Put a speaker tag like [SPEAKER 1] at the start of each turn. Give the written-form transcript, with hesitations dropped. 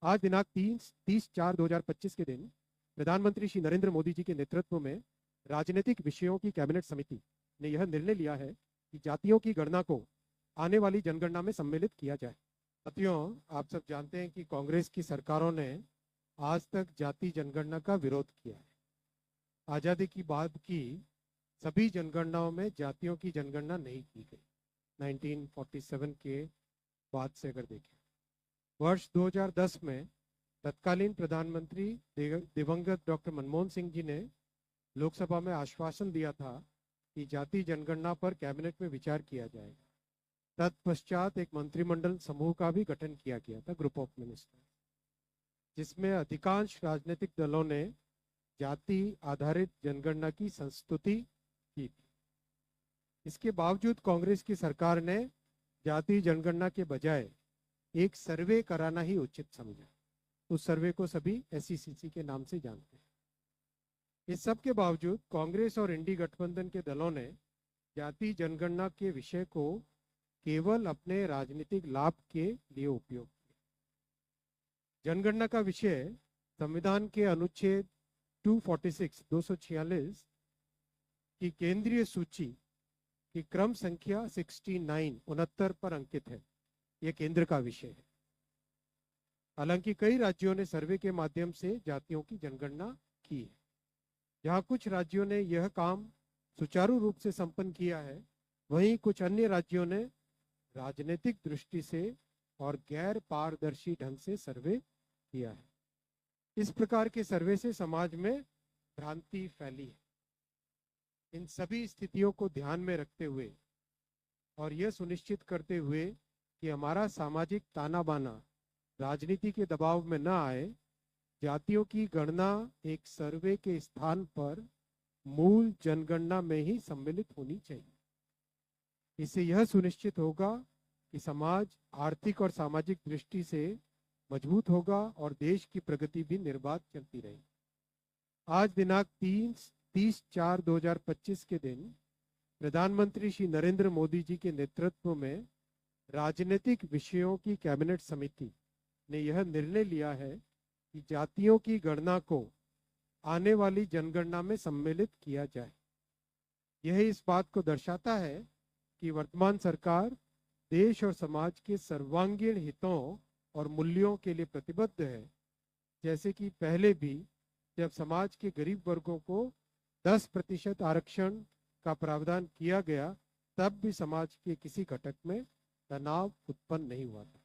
[SPEAKER 1] आज दिनांक 30/4/2025 के दिन प्रधानमंत्री श्री नरेंद्र मोदी जी के नेतृत्व में राजनीतिक विषयों की कैबिनेट समिति ने यह निर्णय लिया है कि जातियों की गणना को आने वाली जनगणना में सम्मिलित किया जाए। साथियों, आप सब जानते हैं कि कांग्रेस की सरकारों ने आज तक जाति जनगणना का विरोध किया है। आज़ादी की बाद की सभी जनगणनाओं में जातियों की जनगणना नहीं की गई। 1947 के बाद से अगर देखें, वर्ष 2010 में तत्कालीन प्रधानमंत्री दिवंगत डॉक्टर मनमोहन सिंह जी ने लोकसभा में आश्वासन दिया था कि जाति जनगणना पर कैबिनेट में विचार किया जाएगा। तत्पश्चात एक मंत्रिमंडल समूह का भी गठन किया गया था, ग्रुप ऑफ मिनिस्टर, जिसमें अधिकांश राजनीतिक दलों ने जाति आधारित जनगणना की संस्तुति की थी। इसके बावजूद कांग्रेस की सरकार ने जाति जनगणना के बजाय एक सर्वे कराना ही उचित समझा। उस सर्वे को सभी SECC के नाम से जानते हैं। इस सब के बावजूद कांग्रेस और इंडी गठबंधन के दलों ने जाति जनगणना के विषय को केवल अपने राजनीतिक लाभ के लिए उपयोग किया। जनगणना का विषय संविधान के अनुच्छेद 246 की केंद्रीय सूची की क्रम संख्या 69 पर अंकित है। यह केंद्र का विषय है। हालांकि कई राज्यों ने सर्वे के माध्यम से जातियों की जनगणना की है। जहां कुछ राज्यों ने यह काम सुचारू रूप से संपन्न किया है, वहीं कुछ अन्य राज्यों ने राजनीतिक दृष्टि से और गैर पारदर्शी ढंग से सर्वे किया है। इस प्रकार के सर्वे से समाज में भ्रांति फैली है। इन सभी स्थितियों को ध्यान में रखते हुए और यह सुनिश्चित करते हुए कि हमारा सामाजिक ताना बाना राजनीति के दबाव में न आए, जातियों की गणना एक सर्वे के स्थान पर मूल जनगणना में ही सम्मिलित होनी चाहिए। इससे यह सुनिश्चित होगा कि समाज आर्थिक और सामाजिक दृष्टि से मजबूत होगा और देश की प्रगति भी निर्बाध चलती रहेगी। आज दिनांक 30/4/2025 के दिन प्रधानमंत्री श्री नरेंद्र मोदी जी के नेतृत्व में राजनीतिक विषयों की कैबिनेट समिति ने यह निर्णय लिया है कि जातियों की गणना को आने वाली जनगणना में सम्मिलित किया जाए। यह इस बात को दर्शाता है कि वर्तमान सरकार देश और समाज के सर्वांगीण हितों और मूल्यों के लिए प्रतिबद्ध है। जैसे कि पहले भी जब समाज के गरीब वर्गों को 10% आरक्षण का प्रावधान किया गया, तब भी समाज के किसी घटक में तनाव उत्पन्न नहीं हुआ था।